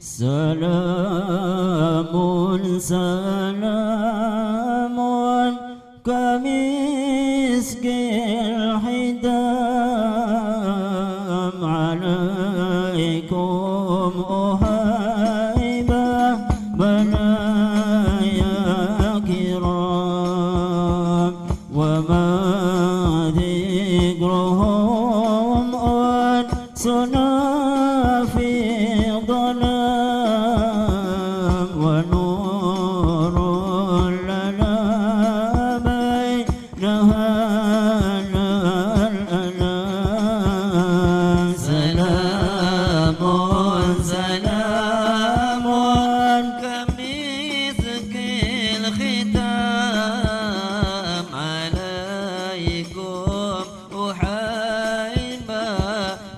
سلام سلام كمسك الحدام عليكم أهيبة بنايا كرام وما ذكرهم أنسنا في ظلام ونور لنا بينها الأنام سلام سلام كمسك الختام عليكم أحيبا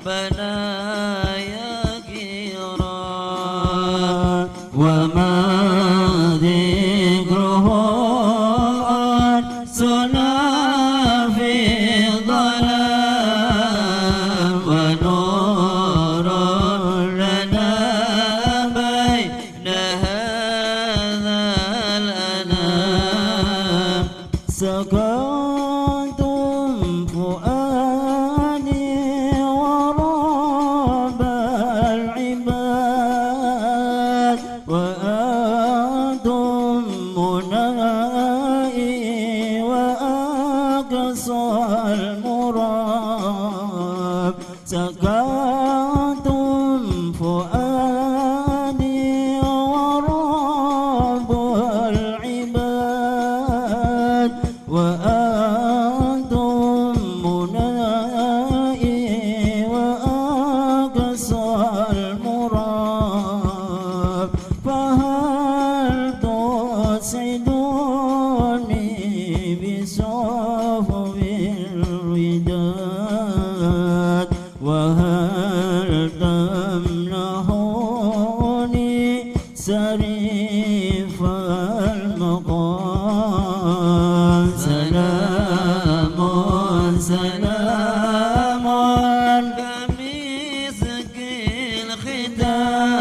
بنايا كرام وما ذكرهم أنسنا في ظلام ونور لنا بين هذا الأنام سكنتم فؤادي ورب العباد وأنتم منائي وأقصى المراد سكنتم فؤادي ورب العباد وأنتم منائي وأقصى المراد فهل تسعدوني بصفو الوداد وهل تمنحوني سريف المقام سلام سلام كمسك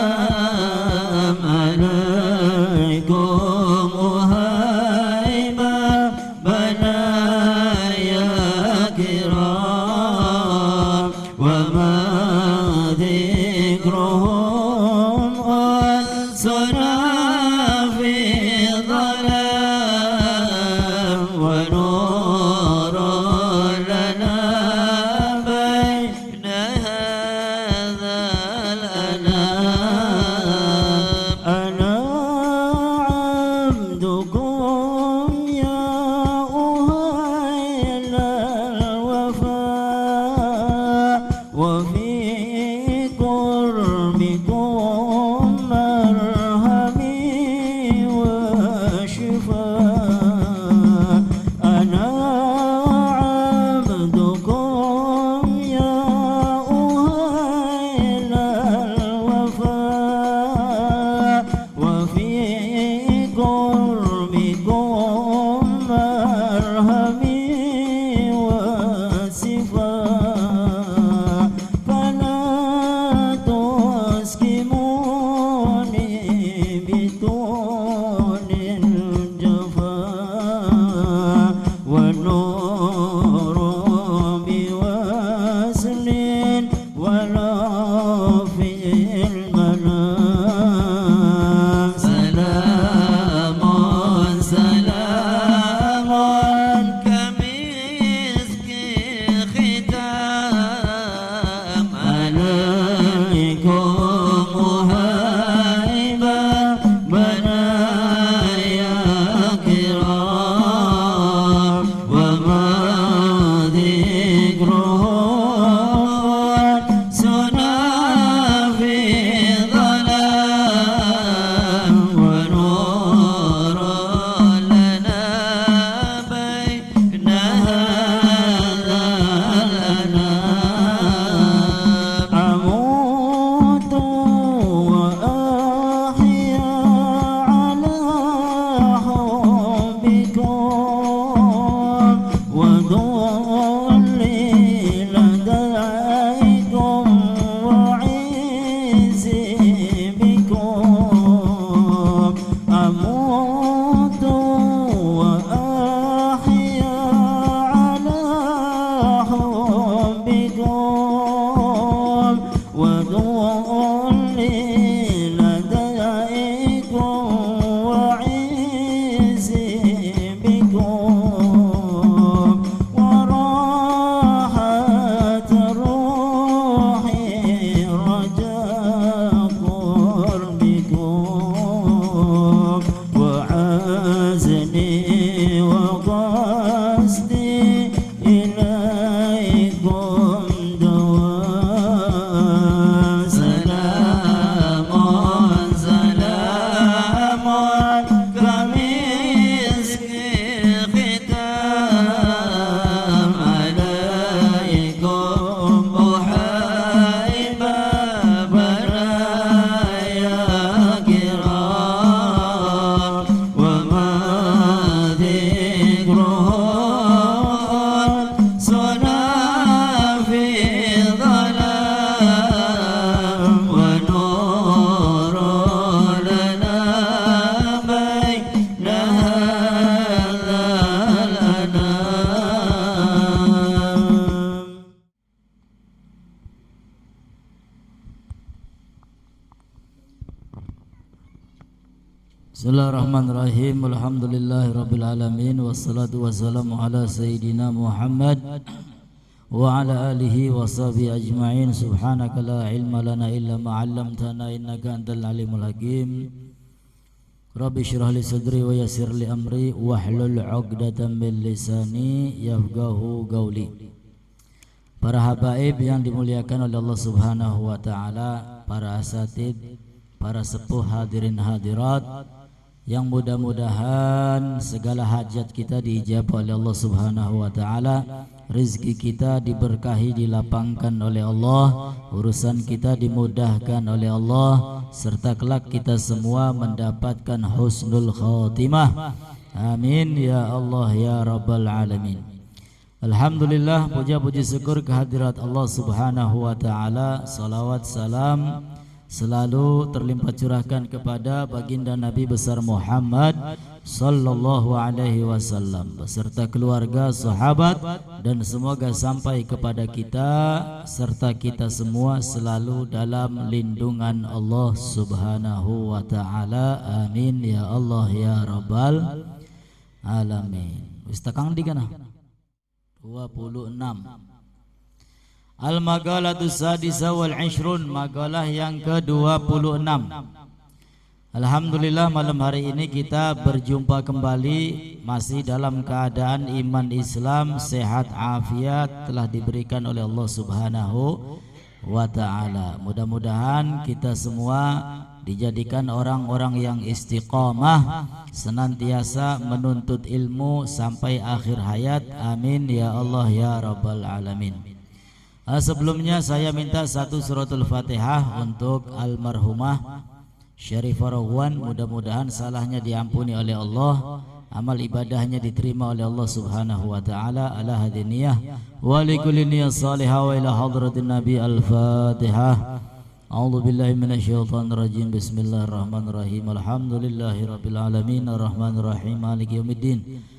الختام عليكم أهيبة بنايا كرام وما ذكرهم أنسنا Bismillahirrahmanirrahim. Alhamdulillahirabbil alamin wassalatu wassalamu ala sayyidina Muhammad wa ala alihi wa sahbihi ajma'in. Subhanaka la ilma lana illa ma 'allamtana innaka antal alimul hakim. Rabbi shrah li sadri wa yassir li amri wahlul 'uqdatam min lisani yafqahu qawli. Para habaib yang dimuliakan oleh Allah Subhanahu wa taala, para asatid, para sepuh hadirin hadirat, yang mudah-mudahan segala hajat kita diijabah oleh Allah Subhanahu wa taala, rezeki kita diberkahi, dilapangkan oleh Allah, urusan kita dimudahkan oleh Allah, serta kelak kita semua mendapatkan husnul khatimah. Amin ya Allah ya rabbal alamin. Alhamdulillah, puja-puji syukur kehadirat Allah Subhanahu wa taala. Salawat salam selalu terlimpah curahkan kepada baginda Nabi besar Muhammad sallallahu alaihi wasallam beserta keluarga, sahabat, dan semoga sampai kepada kita serta kita semua selalu dalam lindungan Allah Subhanahu wa taala. Amin ya Allah ya rabbal alamin. Wis takang di kana 26. Al-Maqalatu Sadisa wal Ishrun, maqalah yang ke-26. Alhamdulillah, malam hari ini kita berjumpa kembali masih dalam keadaan iman Islam sehat afiat telah diberikan oleh Allah Subhanahu wa taala. Mudah-mudahan kita semua dijadikan orang-orang yang istiqamah, senantiasa menuntut ilmu sampai akhir hayat. Amin ya Allah ya rabbal alamin. Sebelumnya saya minta satu suratul Fatihah untuk almarhumah Syarifah Rahwan. Mudah-mudahan salahnya diampuni oleh Allah, amal ibadahnya diterima oleh Allah Subhanahu wa taala. Ala hadiniyah wa likulli niyyah salihah wa ila hadratin Nabi. Al-Fatihah. A'udzu billahi minasyaitonir rajim. Bismillahirrahmanirrahim. Alhamdulillahirabbil alamin arrahmanir rahim maliki yaumiddin.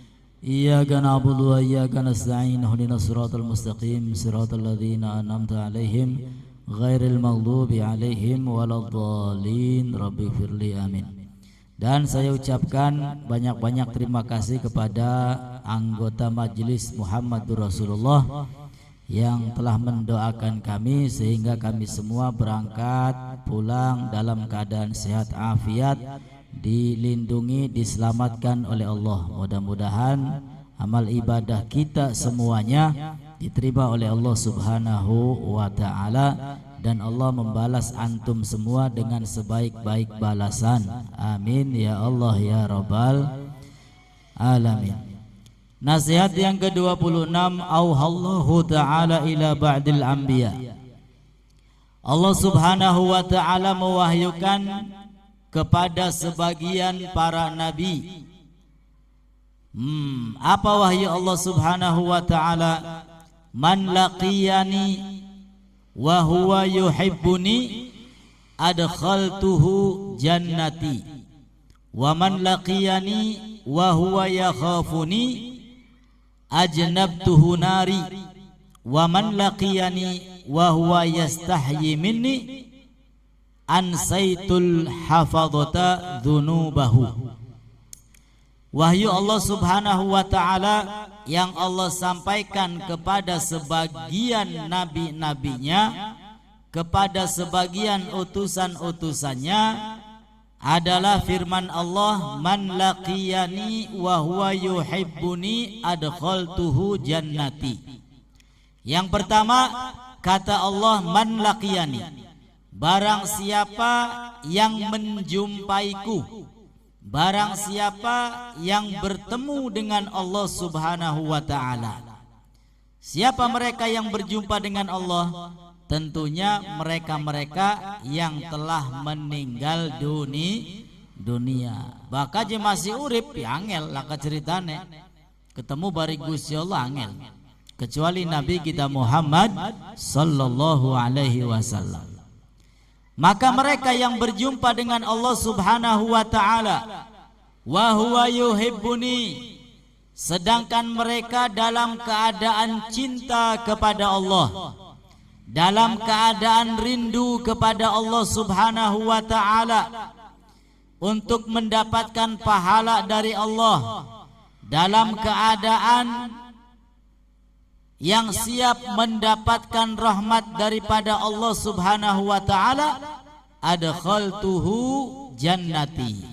Iyyaka na'budu wa iyyaka nasta'in. Ihdinas siratal mustaqim, siratal ladzina an'amta 'alaihim ghairil maghdubi 'alaihim waladdallin. Rabbighfirli. Amin. Dan saya ucapkan banyak-banyak terima kasih kepada anggota majelis Muhammadur Rasulullah yang telah mendoakan kami sehingga kami semua berangkat pulang dalam keadaan sehat afiat, dilindungi, diselamatkan oleh Allah. Mudah-mudahan amal ibadah kita semuanya diterima oleh Allah Subhanahu wa taala dan Allah membalas antum semua dengan sebaik-baik balasan. Amin ya Allah ya rabbal alamin. Nasihat yang ke-26, auhallahu ta'ala ila ba'dil anbiya. Allah Subhanahu wa ta'ala mewahyukan kepada sebagian para nabi. Apa wahyu Allah Subhanahu wa ta'ala? Man laqiyani wa huwa yuhibbuni adkhaltuhu jannati wa man laqiyani wa huwa yakhafuni ajnabtuhu nari wa man laqiyani wa huwa yastahyi minni ansaitul hafadhata dhunubahu. Wahyu Allah Subhanahu wa ta'ala yang Allah sampaikan kepada sebagian nabi-nabinya, kepada sebagian utusan-utusannya adalah firman Allah, man laqiyani wa huwa yuhibbuni adkhaltuhu jannati. Yang pertama kata Allah, man laqiyani, barang siapa yang menjumpaiku, barang siapa yang bertemu dengan Allah Subhanahu wa ta'ala. Siapa mereka yang berjumpa dengan Allah? Tentunya mereka-mereka yang telah meninggal dunia. Baka je masih urip ya angel laka ceritane ketemu bari Gusti Allah angel, kecuali Nabi kita Muhammad sallallahu alaihi wasallam. Maka mereka yang berjumpa dengan Allah Subhanahu wa ta'ala, wa huwa yuhibbuni, sedangkan mereka dalam keadaan cinta kepada Allah, dalam keadaan rindu kepada Allah Subhanahu wa ta'ala, untuk mendapatkan pahala dari Allah dalam keadaan yang siap mendapatkan rahmat daripada Allah Subhanahu wa taala, adkhaltuhu jannati.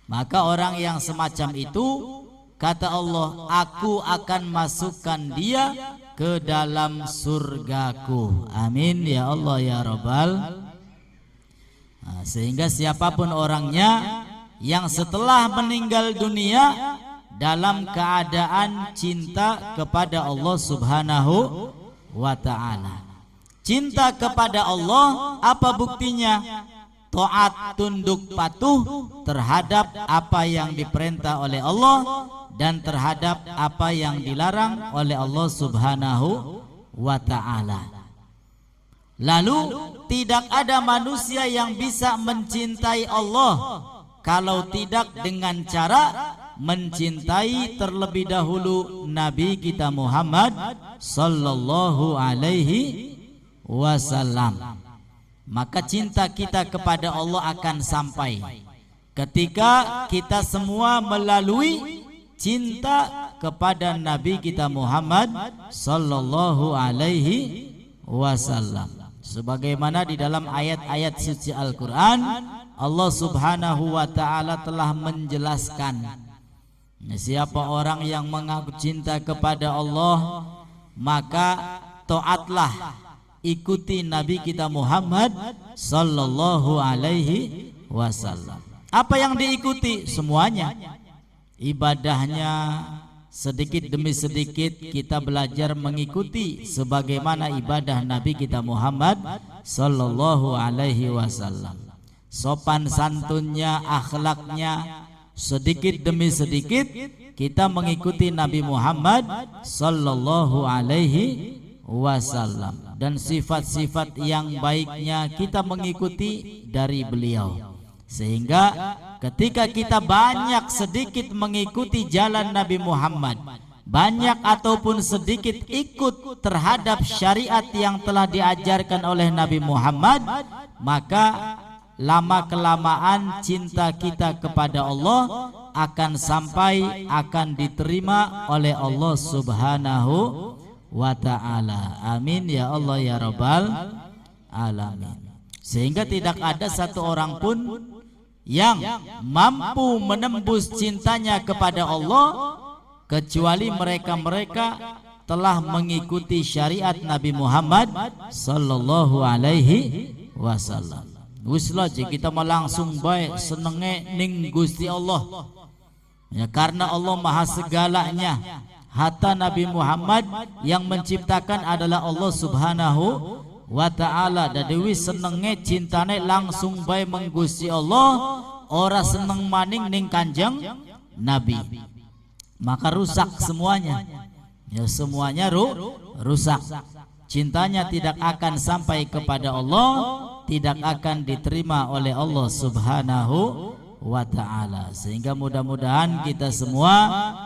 Maka orang yang semacam itu, kata Allah, aku akan masukkan dia ke dalam surgaku. Amin ya Allah ya Rabbal. Sehingga siapapun orangnya yang setelah meninggal dunia dalam keadaan cinta kepada Allah Subhanahu wa ta'ala. Cinta kepada Allah, apa buktinya? Taat, tunduk patuh terhadap apa yang diperintah oleh Allah dan terhadap apa yang dilarang oleh Allah Subhanahu wa ta'ala. Lalu tidak ada manusia yang bisa mencintai Allah kalau tidak dengan cara mencintai terlebih dahulu Nabi kita Muhammad sallallahu alaihi wasallam. Maka cinta kita kepada Allah akan sampai ketika kita semua melalui cinta kepada Nabi kita Muhammad sallallahu alaihi wasallam. Sebagaimana di dalam ayat-ayat suci Al-Quran, Allah Subhanahu wa ta'ala telah menjelaskan, siapa orang yang mengaku cinta kepada Allah, maka taatlah, ikuti Nabi kita Muhammad sallallahu alaihi wasallam. Apa yang diikuti? Semuanya. Ibadahnya, sedikit demi sedikit kita belajar mengikuti sebagaimana ibadah Nabi kita Muhammad sallallahu alaihi wasallam. Sopan santunnya, akhlaknya, sedikit demi sedikit kita mengikuti Nabi Muhammad sallallahu alaihi wasallam, dan sifat-sifat yang baiknya kita mengikuti dari beliau. Sehingga ketika kita banyak sedikit mengikuti jalan Nabi Muhammad, banyak ataupun sedikit ikut terhadap syariat yang telah diajarkan oleh Nabi Muhammad, maka lama-kelamaan cinta kita kepada Allah akan sampai, akan diterima oleh Allah Subhanahu wa ta'ala. Amin ya Allah ya Rabbal alamin. Sehingga tidak ada satu orang pun yang mampu menembus cintanya kepada Allah kecuali mereka-mereka telah mengikuti syariat Nabi Muhammad sallallahu alaihi wasallam. Wis aja kita mah langsung baik senenge ning Gusti Allah. Ya, karena Allah Maha segalanya. Hatta Nabi Muhammad yang menciptakan adalah Allah Subhanahu wa ta'ala. Dan dewi senenge cintane langsung baik menggusti Allah, ora seneng maning ning Kanjeng Nabi. Maka rusak semuanya. Ya, semuanya rusak. Cintanya tidak akan sampai kepada Allah, tidak akan diterima oleh Allah Subhanahu wa ta'ala. Sehingga mudah-mudahan kita semua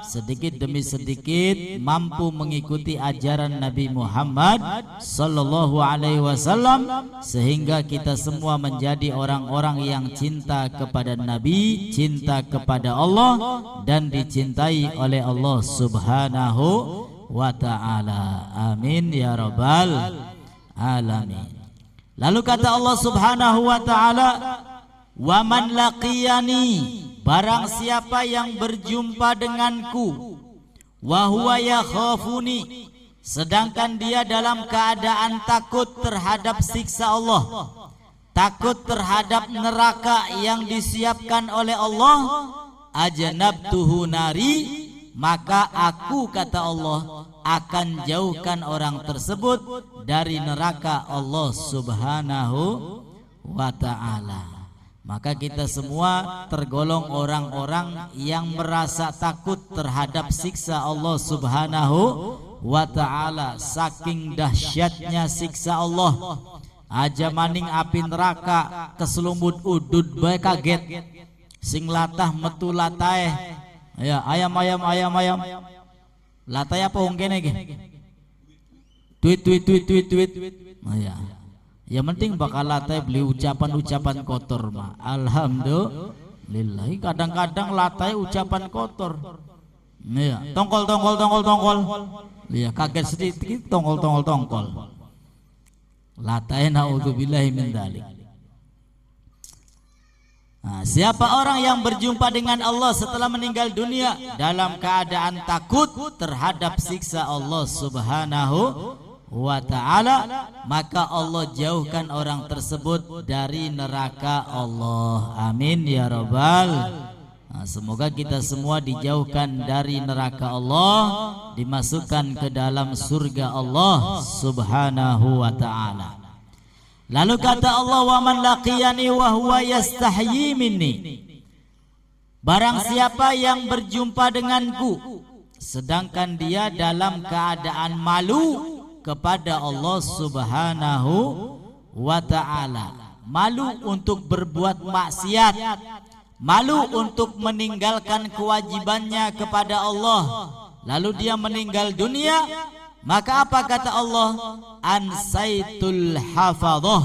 sedikit demi sedikit mampu mengikuti ajaran Nabi Muhammad sallallahu alaihi wasallam, sehingga kita semua menjadi orang-orang yang cinta kepada Nabi, cinta kepada Allah, dan dicintai oleh Allah Subhanahu wa ta'ala. Amin ya rabbal alamin. Lalu kata Allah Subhanahu wa ta'ala, wa man laqiyani, barang siapa yang berjumpa denganku, wa huwa yakhafuni, sedangkan dia dalam keadaan takut terhadap siksa Allah, takut terhadap neraka yang disiapkan oleh Allah, ajnabtuhu nari, maka aku, kata Allah, akan jauhkan orang tersebut dari neraka Allah Subhanahu wa ta'ala. Maka kita semua tergolong orang-orang yang merasa takut terhadap siksa Allah Subhanahu wa ta'ala. Saking dahsyatnya siksa Allah, aja maning api neraka keselumut udud bae kaget, sing latah metu latae, ya ayam latay apa ungkene ge? Tweet. Oh ya. Yang penting bakal latay beli ucapan-ucapan kotor mah. Alhamdulillah. lillahi. Kadang-kadang latai ucapan kotor. Ya, tongkol. Ya, kaget sedikit tongkol. Latai naudzubillahi min dzalik. Nah, siapa orang yang berjumpa dengan Allah setelah meninggal dunia dalam keadaan takut terhadap siksa Allah Subhanahu wa ta'ala, maka Allah jauhkan orang tersebut dari neraka Allah. Amin ya rabbal. Nah, semoga kita semua dijauhkan dari neraka Allah, dimasukkan ke dalam surga Allah Subhanahu wa ta'ala. Lalu kata Allah, wa man laqiyani wa huwa yastahyi minni. Barang siapa yang berjumpa denganku sedangkan dia dalam keadaan malu kepada Allah Subhanahu wa ta'ala, malu untuk berbuat maksiat, malu untuk meninggalkan kewajibannya kepada Allah, lalu dia meninggal dunia, maka apa kata Allah? Ansaitul hafadhah,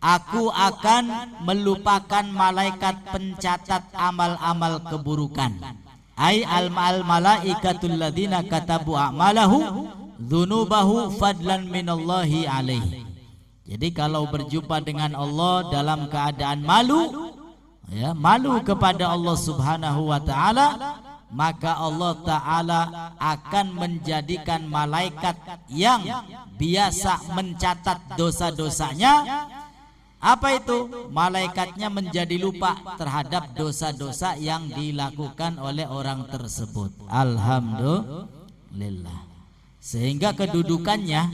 aku akan melupakan malaikat pencatat amal-amal keburukan. Ai al-malaikatul ladzina katabu a'malahu dzunubahu fadlan minallahi alaihi. Jadi kalau berjumpa dengan Allah dalam keadaan malu, ya, malu kepada Allah Subhanahu wa ta'ala, maka Allah Ta'ala akan menjadikan malaikat yang biasa mencatat dosa-dosanya. Apa itu? Malaikatnya menjadi lupa terhadap dosa-dosa yang dilakukan oleh orang tersebut. Alhamdulillah. Sehingga kedudukannya,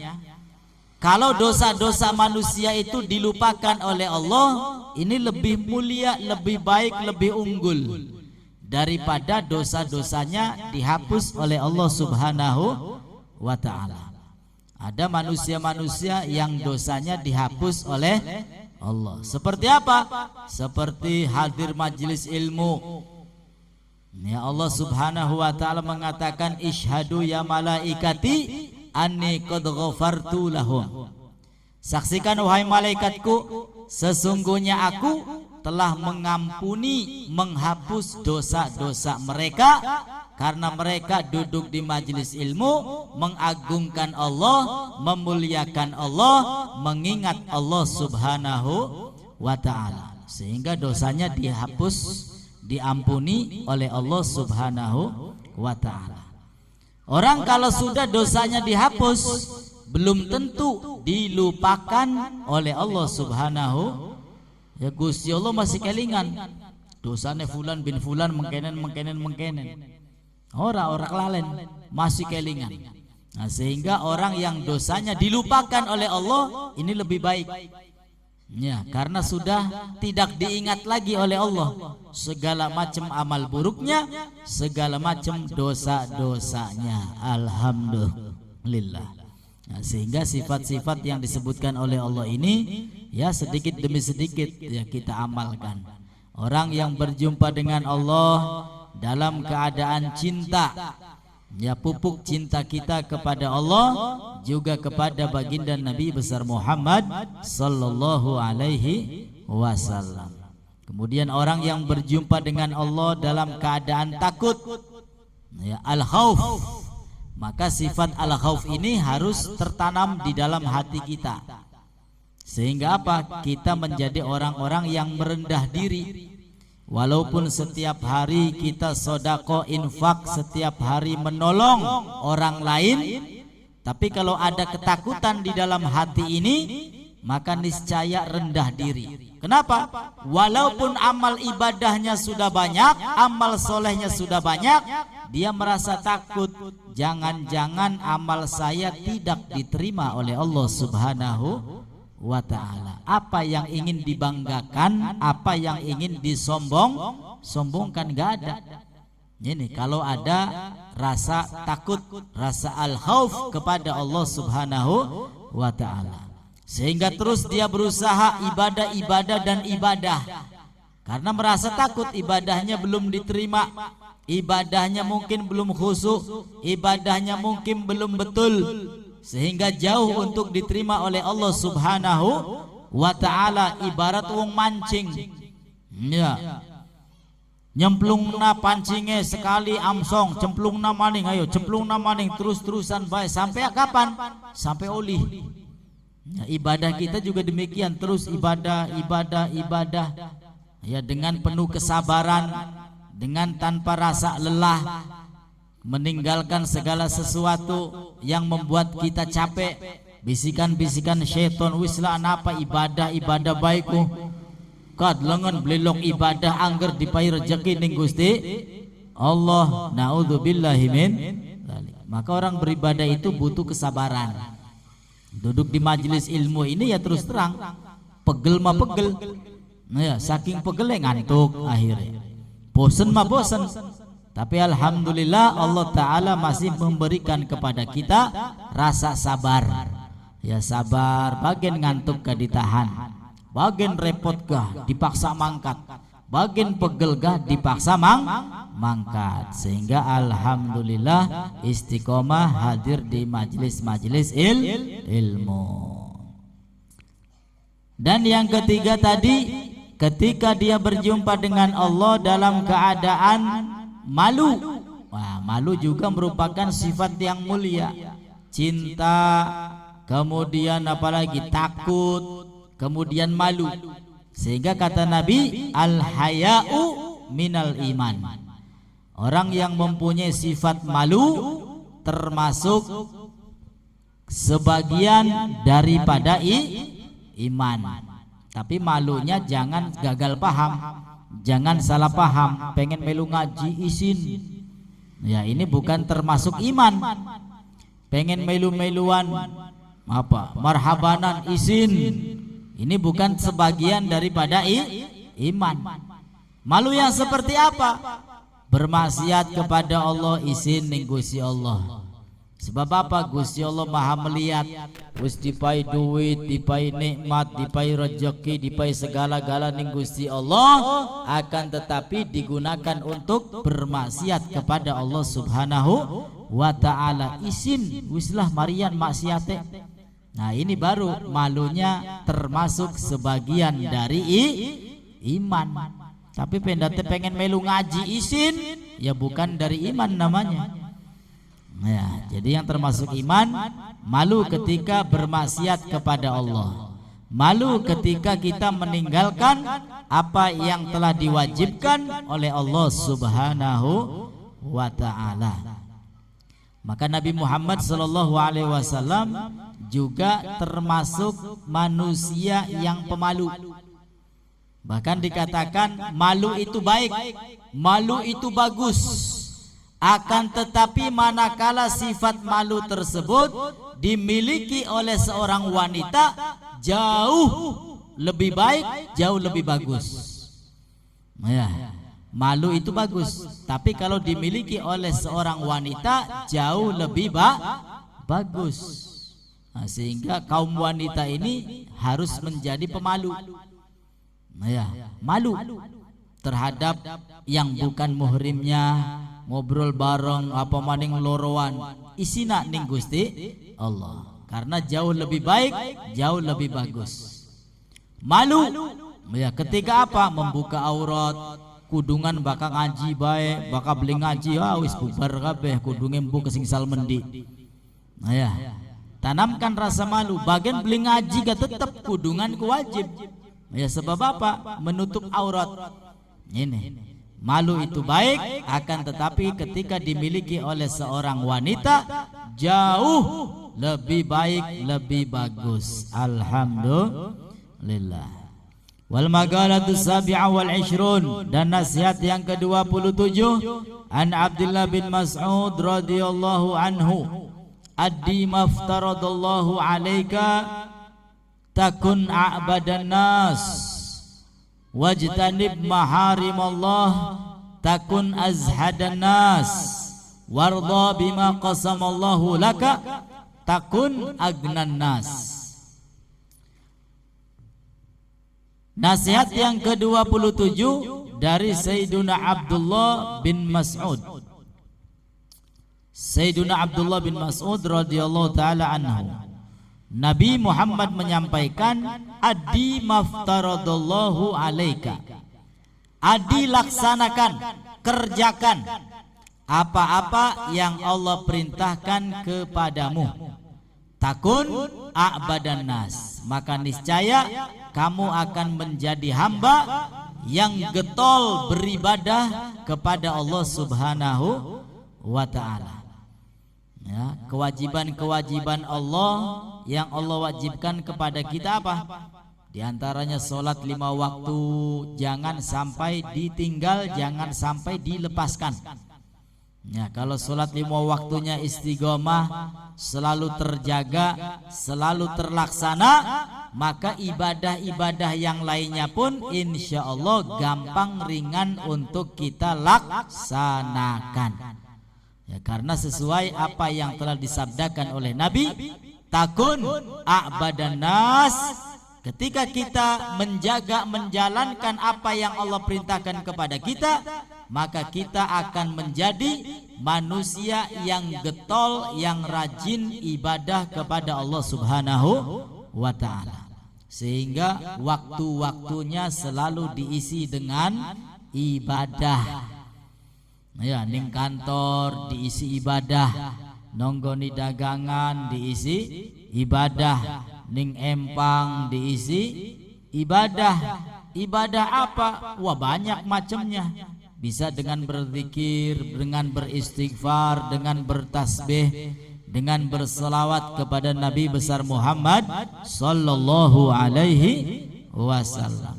kalau dosa-dosa manusia itu dilupakan oleh Allah, ini lebih mulia, lebih baik, lebih unggul daripada dosa-dosanya dihapus oleh Allah Subhanahu wa ta'ala. Ada manusia-manusia yang dosanya dihapus oleh Allah. Seperti apa? Seperti hadir majelis ilmu. Ya, Allah Subhanahu wa ta'ala mengatakan, ishhadu ya malaikati anni qad ghafartu lahum. Saksikan wahai malaikatku, sesungguhnya aku telah mengampuni, menghapus dosa-dosa mereka, karena mereka duduk di majelis ilmu, mengagungkan Allah, memuliakan Allah, mengingat Allah Subhanahu wa ta'ala, sehingga dosanya dihapus, diampuni oleh Allah Subhanahu wa ta'ala. Orang kalau sudah dosanya dihapus, belum tentu dilupakan oleh Allah Subhanahu. Ya, Gusti Allah masih kelingan dosanya fulan bin fulan mengkenen. Orang lalen masih kelingan. Nah, sehingga orang yang dosanya dilupakan oleh Allah ini lebih baik. Ya, karena sudah tidak diingat lagi oleh Allah segala macam amal buruknya, segala macam dosa-dosanya. Alhamdulillah. Nah, sehingga sifat-sifat yang disebutkan oleh Allah ini, ya, sedikit demi sedikit ya kita amalkan. Orang yang berjumpa dengan Allah dalam keadaan cinta, ya, pupuk cinta kita kepada Allah juga kepada baginda Nabi besar Muhammad sallallahu alaihi wasallam. Kemudian orang yang berjumpa dengan Allah dalam keadaan takut, ya, al-khauf, maka sifat al-khauf ini harus tertanam di dalam hati kita. Sehingga apa? Kita menjadi orang-orang yang merendah diri. Walaupun setiap hari kita sodako, infak, setiap hari menolong orang lain, tapi kalau ada ketakutan di dalam hati ini, maka niscaya rendah diri. Kenapa? Walaupun amal ibadahnya sudah banyak, amal solehnya sudah banyak, dia merasa takut, jangan-jangan amal saya tidak diterima oleh Allah Subhanahu wa ta'ala. Apa yang ingin dibanggakan, apa yang ingin disombongkan, gak ada. Ini kalau ada rasa takut, rasa al-khauf kepada Allah Subhanahu wa ta'ala, sehingga terus dia berusaha ibadah dan ibadah, karena merasa takut ibadahnya belum diterima, ibadahnya mungkin belum khusyuk, ibadahnya mungkin belum betul, sehingga jauh untuk diterima oleh Allah Subhanahu wa ta'ala. Ibarat wong mancing, ya, nyemplungna pancingnya sekali amsong, cemplungna maning, ayo cemplungna maning terus-terusan baik sampai kapan? Sampai olih. Nah, ibadah kita juga demikian, terus ibadah ya, dengan penuh kesabaran, dengan tanpa rasa lelah, meninggalkan segala sesuatu yang membuat kita capek, bisikan-bisikan syaitan, wislah apa ibadah baikku kad lengan belelok ibadah angger dipai rezeki ning Gusti Allah. Naudzubillahi min dzalik. Maka orang beribadah itu butuh kesabaran. Duduk di majelis ilmu ini ya terus terang pegel mah pegel. Nah ya, saking pegelnya ngantuk akhirnya. Bosen mah bosen. Tapi alhamdulillah Allah Ta'ala masih memberikan kepada kita rasa sabar. Ya sabar, bagian ngantuk gak ditahan, bagian repot gak dipaksa mangkat, bagian pegel gak dipaksa mangkat. Sehingga alhamdulillah istiqomah hadir di majelis-majelis ilmu. Dan yang ketiga tadi, ketika dia berjumpa dengan Allah dalam keadaan malu. Wah, malu juga merupakan sifat yang mulia. Cinta, kemudian apalagi takut, kemudian malu. Sehingga kata Nabi, al-haya'u minal iman. Orang yang mempunyai sifat malu termasuk sebagian daripada iman. Tapi malunya jangan gagal paham, jangan salah paham. Pengen melu ngaji izin, ya ini bukan termasuk iman. Pengen melu-meluan apa marhabanan izin, ini bukan sebagian daripada iman. Malu yang seperti apa? Bermaksiat kepada Allah izin ning Gusti Allah. Sebab apa? Gusti Allah maha melihat. Wis dipai duit, dipai nikmat, dipai rezeki, dipai segala-gala ning Gusti Allah, akan tetapi digunakan untuk bermaksiat kepada Allah Subhanahu wa ta'ala. Izin wislah marian maksiate. Nah ini baru malunya termasuk sebagian dari iman. Tapi pendate pengen melu ngaji izin, ya bukan dari iman namanya. Nah, jadi yang termasuk iman, malu ketika bermaksiat kepada Allah, malu ketika kita meninggalkan apa yang telah diwajibkan oleh Allah Subhanahu wa ta'ala. Maka Nabi Muhammad SAW juga termasuk manusia yang pemalu. Bahkan dikatakan malu itu baik, malu itu bagus. Akan tetapi manakala sifat malu tersebut dimiliki oleh seorang wanita, jauh lebih baik, jauh lebih bagus. Ya, malu itu bagus, tapi kalau dimiliki oleh seorang wanita jauh lebih bagus. Nah, sehingga kaum wanita ini harus menjadi pemalu. Ya, malu terhadap yang bukan muhrimnya, ngobrol bareng apa maning lorowan, isina ning Gusti Allah. Karena jauh lebih baik, jauh lebih bagus. Malu ya ketika apa? Membuka aurat, kudungan bakal ngaji bae, bakal beli ngaji, wis bubar kabeh kudunge mbuh kesingsal mendi. Nah ya, tanamkan rasa malu. Bagian beli ngaji gak tetap kudungan ku wajib. Ya sebab apa? Menutup aurat. Ini malu itu baik, akan tetapi ketika dimiliki oleh seorang wanita jauh lebih baik, lebih bagus. Alhamdulillah. Wal maqalatu sabi'a wal 'ishrun, dan nasihat yang ke-27, an Abdullah bin Mas'ud radhiyallahu anhu, addi maftaradallahu 'alaika takun a'badan nas wajtanib maharimallah takun azhadan nas warda bima qasamallahu laka takun agnan nas. Nasihat yang ke-27 dari Sayyiduna Abdullah bin Mas'ud. Sayyiduna Abdullah bin Mas'ud radhiyallahu taala anhu, Nabi Muhammad menyampaikan, addi maftaradallahu alaika, adi laksanakan, kerjakan apa-apa yang Allah perintahkan kepadamu. Takun a'badan nas, maka niscaya kamu akan menjadi hamba yang getol beribadah kepada Allah Subhanahu wa ta'ala. Ya, kewajiban-kewajiban Allah yang Allah wajibkan kepada kita apa? Di antaranya sholat 5 waktu jangan sampai ditinggal, jangan sampai dilepaskan. Ya, kalau sholat 5 waktunya istiqomah, selalu terjaga, selalu terlaksana, maka ibadah-ibadah yang lainnya pun insya Allah gampang ringan untuk kita laksanakan. Ya, karena sesuai apa yang telah disabdakan oleh Nabi, takun a'badan nas. Ketika kita menjaga, menjalankan apa yang Allah perintahkan kepada kita, maka kita akan menjadi manusia yang getol, yang rajin ibadah kepada Allah Subhanahu wa ta'ala. Sehingga waktu-waktunya selalu diisi dengan ibadah. Ya, ning kantor diisi ibadah, nonggoni dagangan diisi ibadah, ning empang diisi ibadah. Ibadah apa? Wah, banyak macamnya. Bisa dengan berzikir, dengan beristighfar, dengan bertasbih, dengan berselawat kepada Nabi besar Muhammad sallallahu alaihi wasallam.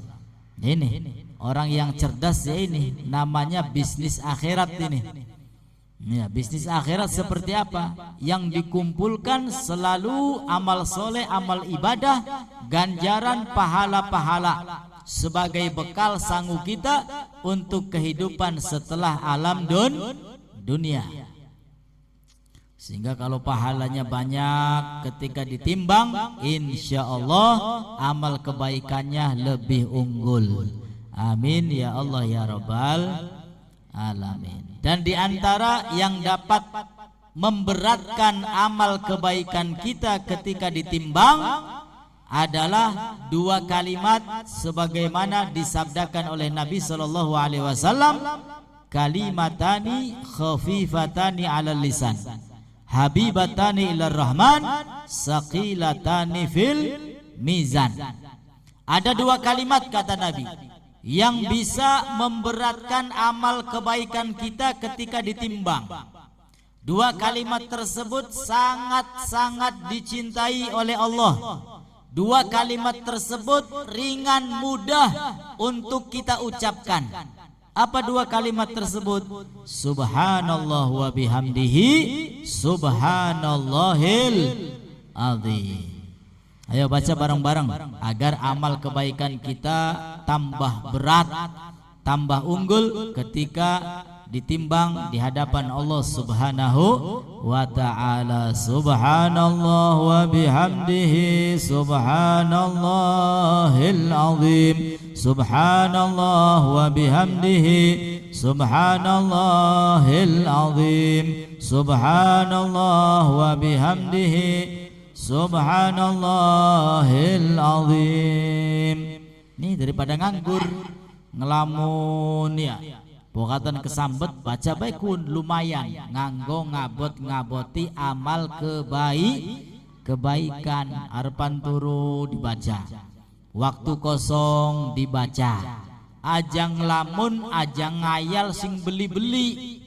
Ini orang yang cerdas ya, ini namanya bisnis akhirat ini. Ya, bisnis akhirat seperti apa? Yang dikumpulkan selalu amal soleh, amal ibadah, ganjaran pahala-pahala sebagai bekal sanggup kita untuk kehidupan setelah alam dunia. Sehingga kalau pahalanya banyak, ketika ditimbang, insya Allah amal kebaikannya lebih unggul. Amin ya Allah ya Rabbal alamin. Dan di antara yang dapat memberatkan amal kebaikan kita ketika ditimbang adalah 2 kalimat sebagaimana disabdakan oleh Nabi sallallahu alaihi wasallam, kalimatani khafifatani 'alal lisan, habibatani ilar rahman, saqilatani fil mizan. Ada 2 kalimat kata Nabi yang bisa memberatkan amal kebaikan kita ketika ditimbang. 2 kalimat tersebut sangat-sangat dicintai oleh Allah. 2 kalimat tersebut ringan, mudah untuk kita ucapkan. Apa 2 kalimat tersebut? Subhanallah wa bihamdihi, subhanallahil azim. Ayo baca bareng-bareng agar amal kebaikan kita tambah berat, tambah unggul ketika ditimbang di hadapan Allah Subhanahu wa ta'ala. Subhanallah wa bihamdihi, subhanallahil azim. Subhanallah wa bihamdihi, subhanallahil azim. Subhanallah wa bihamdihi, subhanallahil azim. Nih daripada nganggur ngelamun ya, bokatan kesambet baca baikun lumayan nganggo ngabot-ngaboti amal kebaikan. Arepan turu dibaca, waktu kosong dibaca, ajang ngelamun, ajang ngayal sing beli-beli.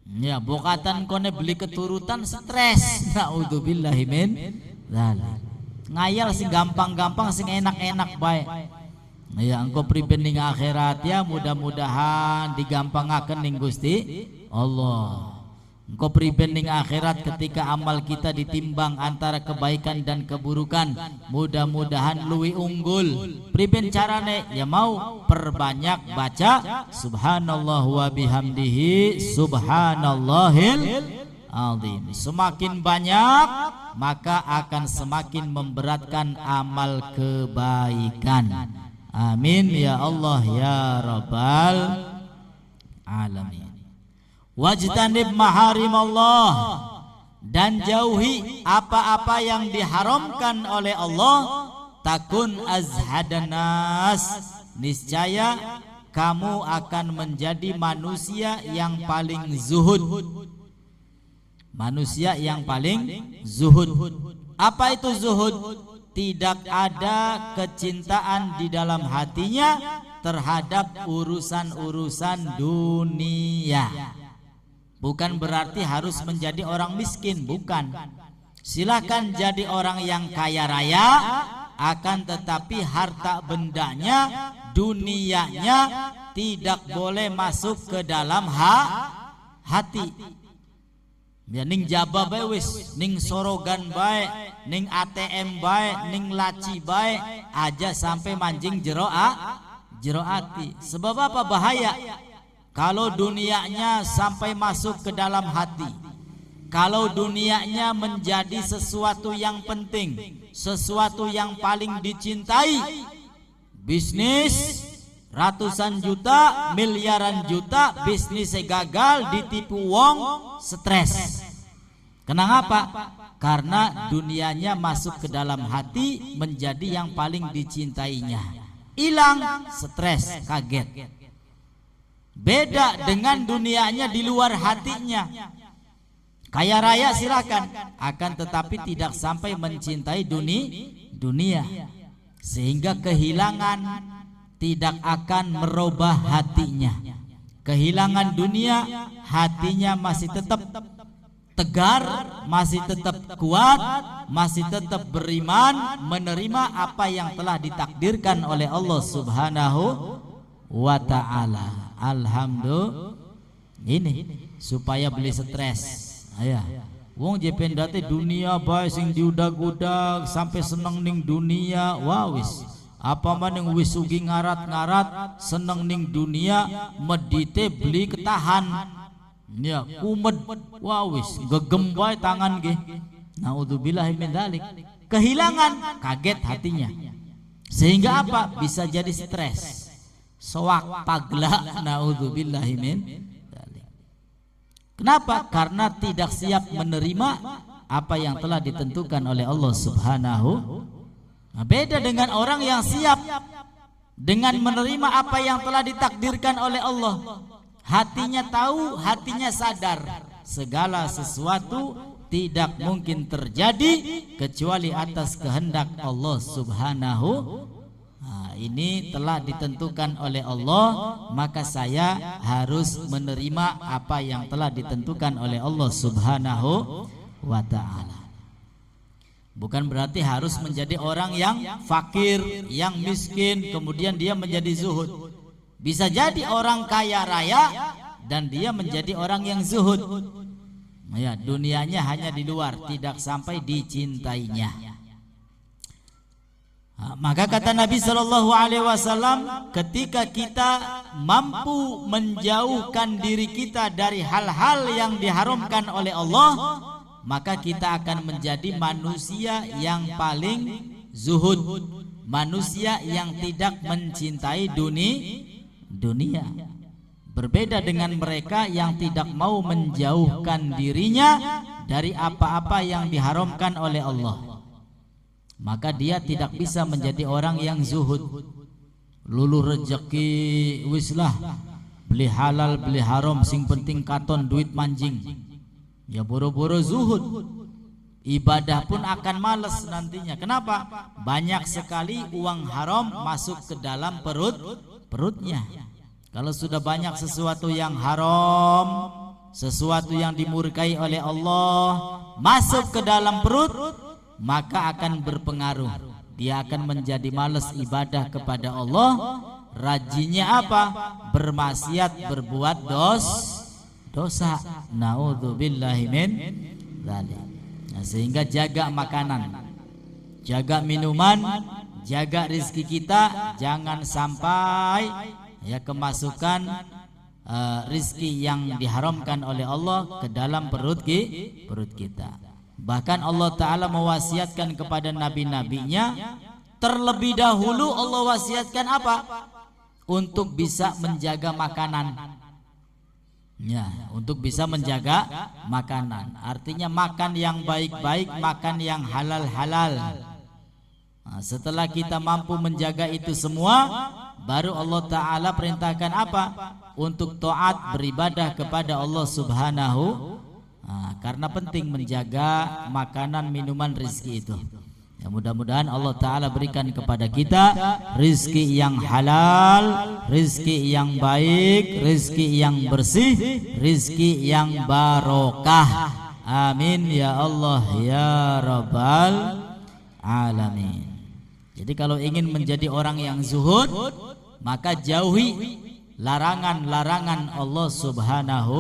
Ya, bokatan kone beli keturutan stres. Naudzubillahi min dzalik. Ngayal sing gampang-gampang, sing enak-enak baik. Ya, engkau pribadi akhirat ya, mudah-mudahan digampangaken ning Gusti Allah. Engkau pribadi akhirat ketika amal kita ditimbang antara kebaikan dan keburukan, mudah-mudahan luwi unggul. Pribadi carane ya, mau perbanyak baca subhanallah wa bihamdihi, subhanallahil azim. Semakin banyak maka akan semakin memberatkan amal kebaikan. Amin ya Allah ya Rabbal alamin. Wajtanib maharim Allah, dan jauhi apa-apa yang diharamkan oleh Allah. Takun azhadanas, niscaya kamu akan menjadi manusia yang paling zuhud. Manusia yang paling zuhud. Apa itu zuhud? Tidak ada kecintaan di dalam hatinya terhadap urusan-urusan dunia. Bukan berarti harus menjadi orang miskin, bukan. Silakan jadi orang yang kaya raya, akan tetapi harta bendanya, dunianya tidak boleh masuk ke dalam hati. Ya, ning jaba bae wis, ning sorogan bae, ning ATM bae, ning laci bae, aja sampai manjing jero ati. Sebab apa? Bahaya kalau dunianya sampai masuk ke dalam hati. Kalau dunianya menjadi sesuatu yang penting, sesuatu yang paling dicintai, bisnis ratusan juta, miliaran juta, bisnisnya gagal, ditipu wong, stres. Kenapa? Karena dunianya masuk ke dalam hati, menjadi yang paling dicintainya. Hilang, stres, kaget. Beda dengan dunianya di luar hatinya. Kaya raya silakan, akan tetapi tidak sampai mencintai dunia, sehingga kehilangan tidak akan merubah hatinya. Kehilangan dunia, hatinya masih tetap tegar, masih tetap kuat, masih tetap beriman, menerima apa yang telah ditakdirkan oleh Allah Subhanahu wa ta'ala. Alhamdulillah. Ini supaya beli stres. Ayah, wong jependate dunia bae sing diudag-udag sampai seneng ning dunia. Wah wis, apa maning wis sugi ngarat-ngarat seneng ning dunia, medite beli ketahan. Ya, kumed. Wah wis, gegem bae tangan ge. Naudzubillahi min dzalik. Kehilangan, kaget hatinya. Sehingga apa? Bisa jadi stres. Soak pagla, naudzubillahi min dzalik. Kenapa? Karena tidak siap menerima apa yang telah ditentukan oleh Allah Subhanahu. Nah, beda dengan orang yang siap dengan menerima apa yang telah ditakdirkan oleh Allah. Hatinya tahu, hatinya sadar, segala sesuatu tidak mungkin terjadi kecuali atas kehendak Allah Subhanahu. Nah, ini telah ditentukan oleh Allah, maka saya harus menerima apa yang telah ditentukan oleh Allah Subhanahu wa ta'ala. Bukan berarti harus menjadi orang yang fakir, yang miskin, kemudian dia menjadi zuhud. Bisa jadi orang kaya raya dan dia menjadi orang yang zuhud. Ya, dunianya hanya di luar, tidak sampai dicintainya. Maka kata Nabi SAW, ketika kita mampu menjauhkan diri kita dari hal-hal yang diharamkan oleh Allah, maka kita akan menjadi manusia yang paling zuhud, manusia yang tidak mencintai dunia. Berbeda dengan mereka yang tidak mau menjauhkan dirinya dari apa-apa yang diharamkan oleh Allah. Maka dia tidak bisa menjadi orang yang zuhud. Lulu rezeki wislah, beli halal beli haram, sing penting katon duit manjing. Ya boro-boro zuhud. Ibadah pun akan males nantinya. Kenapa? Banyak sekali uang haram masuk ke dalam perutnya. Kalau sudah banyak sesuatu yang haram, sesuatu yang dimurkai oleh Allah masuk ke dalam perut, maka akan berpengaruh. Dia akan menjadi malas ibadah kepada Allah. Rajinnya apa? Bermaksiat, berbuat dosa. Naudzubillahi min dzalik. Nah, sehingga jaga makanan, jaga minuman, jaga rezeki kita, jangan sampai ya kemasukan rezeki yang diharamkan oleh Allah ke dalam perut kita. Bahkan Allah Ta'ala mewasiatkan kepada nabi-nabinya, terlebih dahulu Allah wasiatkan apa? Untuk bisa menjaga makanan. Ya, untuk bisa menjaga makanan. Artinya makan yang baik-baik, makan yang halal-halal. Nah, setelah kita mampu menjaga itu semua, baru Allah Ta'ala perintahkan apa? Untuk taat beribadah kepada Allah Subhanahu. Karena penting menjaga makanan, minuman, rizki itu. Ya, mudah-mudahan Allah Ta'ala berikan kepada kita rizki yang halal, rizki yang baik, rizki yang bersih, rizki yang barokah. Amin ya Allah ya Rabbal Alamin. Jadi kalau ingin menjadi orang yang zuhud, maka jauhi larangan-larangan Allah Subhanahu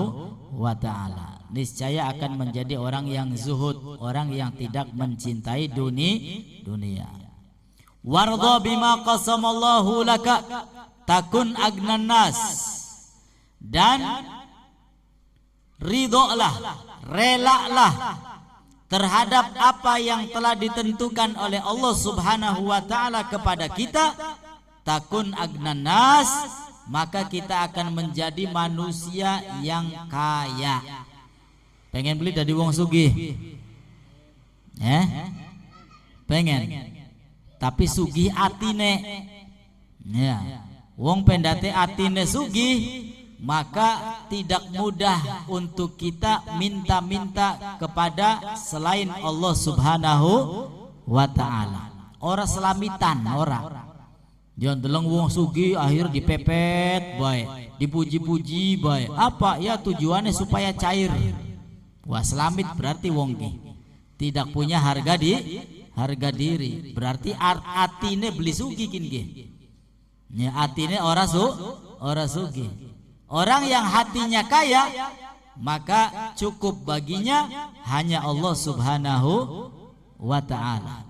wa Ta'ala. Niscaya akan menjadi orang yang zuhud, orang yang tidak mencintai dunia. Wardha bima qasamallahu laka takun agnan nas. Dan ridholah, relalah terhadap apa yang telah ditentukan oleh Allah Subhanahu wa Ta'ala kepada kita. Takun agnan nas, maka kita akan menjadi manusia yang kaya. Pengen beli dari wong sugih, pengen, tapi sugih atine, ya, wong pendate atine sugih, maka tidak mudah untuk kita minta-minta kepada selain Allah Subhanahu wa Ta'ala. Ora selamitan, ora. Jangan deleng wong sugih akhir dipepet baik, dipuji-puji baik. Apa ya tujuannya? Supaya cair. Wah, selamit berarti wong ki tidak punya harga diri. Berarti atine beli sugi kin ki. Ya, atine ora sugi. Orang yang hatinya kaya, maka cukup baginya hanya Allah Subhanahu wa Ta'ala.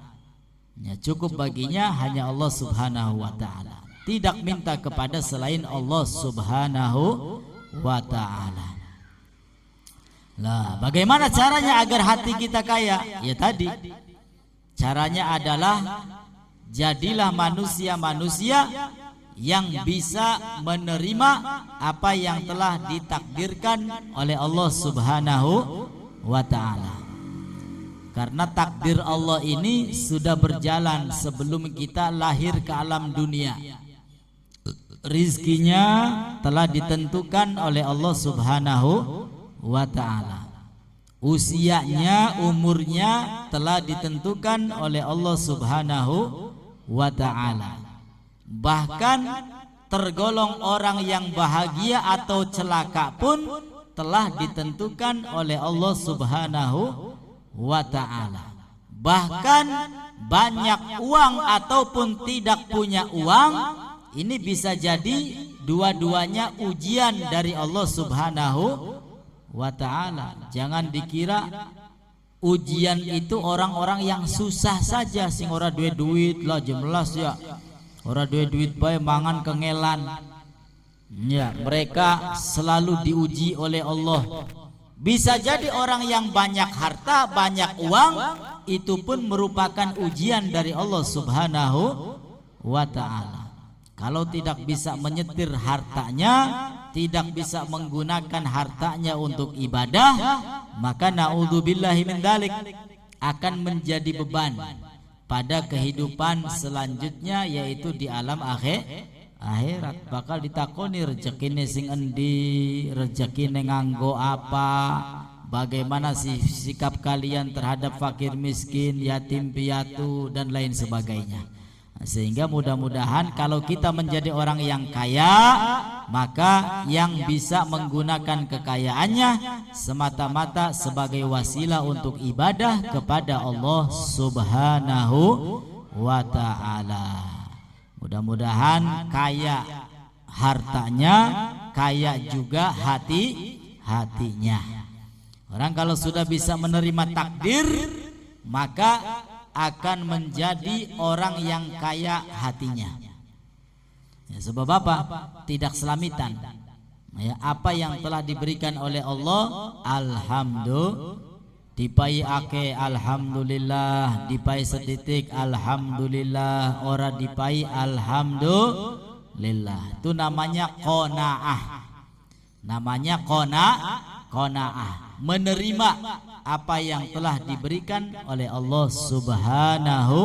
Ya, cukup baginya hanya Allah Subhanahu wa Ta'ala. Tidak minta kepada selain Allah Subhanahu wa Ta'ala. Lah, bagaimana caranya agar hati kita kaya? Ya tadi, caranya adalah jadilah manusia-manusia yang bisa menerima apa yang telah ditakdirkan oleh Allah Subhanahu wa Ta'ala. Karena takdir Allah ini sudah berjalan sebelum kita lahir ke alam dunia. Rizkinya telah ditentukan oleh Allah Subhanahu wa Ta'ala. Usianya, umurnya telah ditentukan oleh Allah Subhanahu wa Ta'ala. Bahkan tergolong orang yang bahagia atau celaka pun telah ditentukan oleh Allah Subhanahu wa Ta'ala. Bahkan banyak uang ataupun tidak punya uang, ini bisa jadi dua-duanya ujian dari Allah Subhanahu wa Ta'ala. Jangan dikira ujian itu orang-orang yang susah saja, sing ora duit lah jelas ya. Ora duit bae mangan kengelan. Ya, mereka selalu diuji oleh Allah. Bisa jadi orang yang banyak harta, banyak uang, itu pun merupakan ujian dari Allah Subhanahu wa Ta'ala. Kalau tidak bisa menyetir hartanya, tidak bisa menggunakan hartanya untuk ibadah, maka naudzubillahi min dzalik, akan menjadi beban pada kehidupan selanjutnya, yaitu di alam akhirat. Bakal ditakoni rezekine sing endi, rezekine nganggo apa, bagaimana sikap kalian terhadap fakir miskin, yatim piatu dan lain sebagainya. Sehingga mudah-mudahan kalau kita menjadi orang yang kaya, maka yang bisa menggunakan kekayaannya semata-mata sebagai wasilah untuk ibadah kepada Allah Subhanahu wa Ta'ala. Mudah-mudahan kaya hartanya, kaya juga hatinya. Orang kalau sudah bisa menerima takdir, maka akan menjadi orang yang kaya hatinya. Ya, sebab apa? Tidak selamitan. Ya, apa yang telah diberikan oleh Allah, alhamdulillah, dipai ake alhamdulillah, dipai setitik alhamdulillah, ora dipai alhamdulillah. Itu namanya qanaah. Namanya qanaah. Menerima apa yang telah diberikan oleh Allah Subhanahu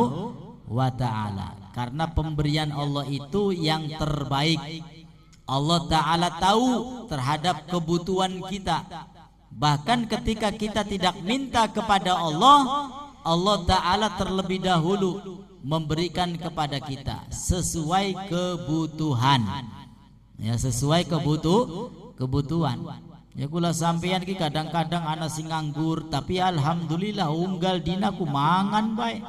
wa Ta'ala. karena pemberian Allah itu yang terbaik. Allah Ta'ala tahu terhadap kebutuhan kita. Bahkan ketika kita tidak minta kepada Allah, Allah Ta'ala terlebih dahulu memberikan kepada kita sesuai kebutuhan. Ya, sesuai kebutuhan. Ya kula sampeyan ki kadang-kadang ana sing nganggur, tapi alhamdulillah unggal dinaku mangan bae.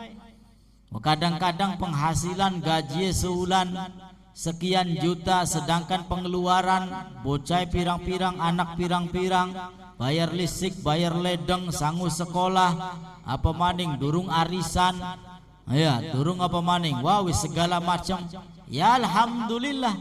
Kadang-kadang penghasilan gaji seulan sekian juta, sedangkan pengeluaran bocah pirang-pirang, anak pirang-pirang, bayar listrik, bayar ledeng, sanggup sekolah, apa maning durung arisan, ya durung apa maning, wow segala macam. Ya alhamdulillah,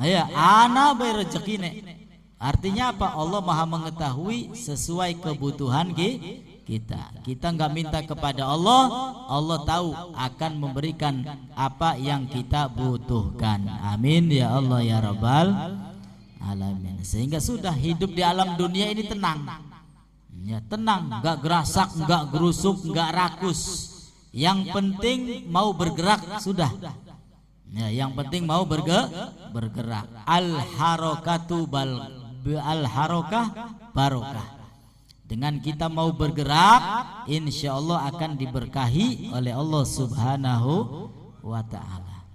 ya ana bae rezekine. Artinya apa? Allah Maha mengetahui sesuai kebutuhan kita. Kita nggak minta kepada Allah, Allah tahu akan memberikan apa yang kita butuhkan. Amin ya Allah ya Rabbal alamin. Sehingga sudah hidup di alam dunia ini tenang. Ya, tenang, nggak gerasak, nggak gerusuk, nggak rakus. Yang penting mau bergerak sudah. Ya, yang penting mau bergerak. Al-harokatu al-harokah barokah. Dengan kita mau bergerak, insya Allah akan diberkahi oleh Allah Subhanahu wa ta'ala.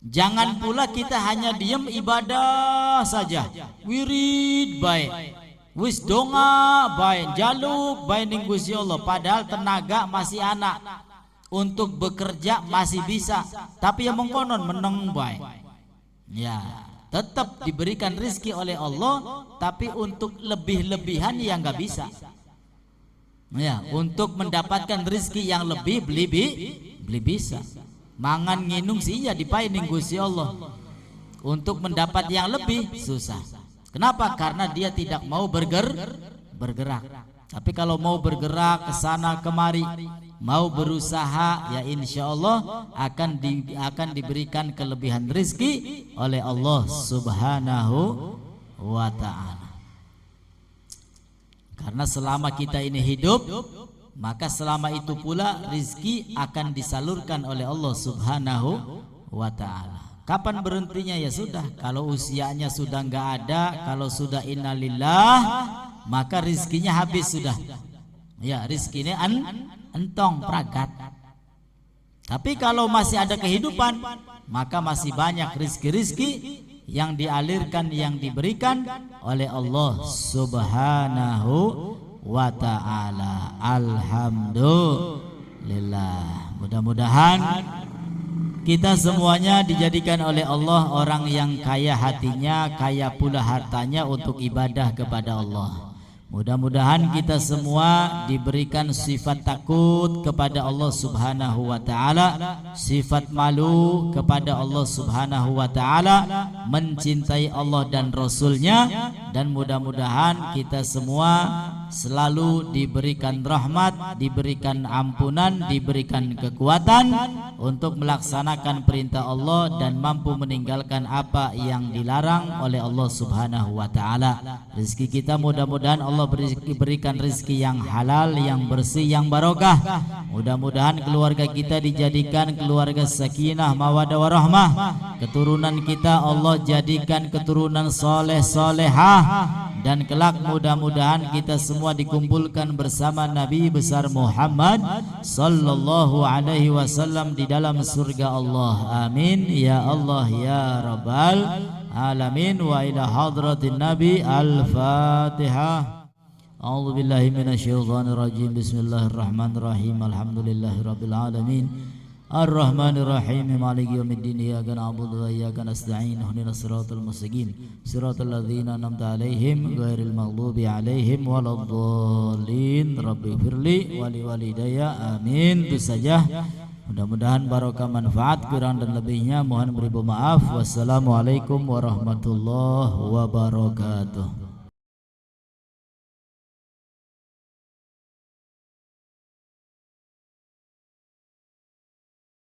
Jangan pula kita hanya diam ibadah saja, wirid baik, wis donga baik, jaluk baik ning Gusti Allah, padahal tenaga masih anak, untuk bekerja masih bisa, tapi yang mengkonon meneng baik. Ya, tetap diberikan rizki oleh Allah, tapi untuk lebih-lebihan yang nggak bisa. Ya, untuk mendapatkan rizki yang lebih beli bisa. Mangan nginung sih ya dipaining Gusti Allah. Untuk mendapat yang lebih susah. Kenapa? Karena dia tidak mau bergerak. Tapi kalau mau bergerak ke sana kemari, mau berusaha, ya insya Allah akan diberikan kelebihan rizki oleh Allah Subhanahu wa ta'ala. Karena selama kita ini hidup, maka selama itu pula rizki akan disalurkan oleh Allah Subhanahu wa ta'ala. Kapan berhentinya? Ya sudah, kalau usianya sudah nggak ada, kalau sudah innalillah, maka rizkinya habis sudah. Ya, rizkinya entong pragat. Tapi kalau masih ada kehidupan, maka masih banyak rizki-rizki yang dialirkan, yang diberikan oleh Allah Subhanahu wa ta'ala. Alhamdulillah. Mudah-mudahan kita semuanya dijadikan oleh Allah orang yang kaya hatinya, kaya pula hartanya untuk ibadah kepada Allah. Mudah-mudahan kita semua diberikan sifat takut kepada Allah Subhanahu wa ta'ala, sifat malu kepada Allah Subhanahu wa ta'ala, mencintai Allah dan Rasulnya, dan mudah-mudahan kita semua selalu diberikan rahmat, diberikan ampunan, diberikan kekuatan untuk melaksanakan perintah Allah dan mampu meninggalkan apa yang dilarang oleh Allah Subhanahu wa ta'ala. Rezeki kita mudah-mudahan Allah berikan rezeki yang halal, yang bersih, yang barokah. Mudah-mudahan keluarga kita dijadikan keluarga sakinah, mawaddah warahmah. Keturunan kita Allah jadikan keturunan soleh solehah. Dan kelak mudah-mudahan kita semua dikumpulkan bersama Nabi besar Muhammad sallallahu alaihi wasallam di dalam surga Allah. Amin ya Allah ya Rabbal alamin. Wa ila hadratin Nabi al-Fatihah. A'udzu billahi minasyaitonir rajim. Bismillahirrahmanirrahim. Alhamdulillahirabbil alamin. Ar-Rahmanir Rahim. Maliki yaumiddin. Iyyaka na'budu wa iyyaka nasta'in. Ihdinas siratal mustaqim. Siratal ladzina an'amta 'alaihim ghairil maghdubi 'alaihim waladdallin. Rabbighfirli wa liwalidayya. Amin. Itu saja. Mudah-mudahan barokah manfaat, kurang dan lebihnya mohon beribu maaf. Wassalamualaikum warahmatullahi wabarakatuh.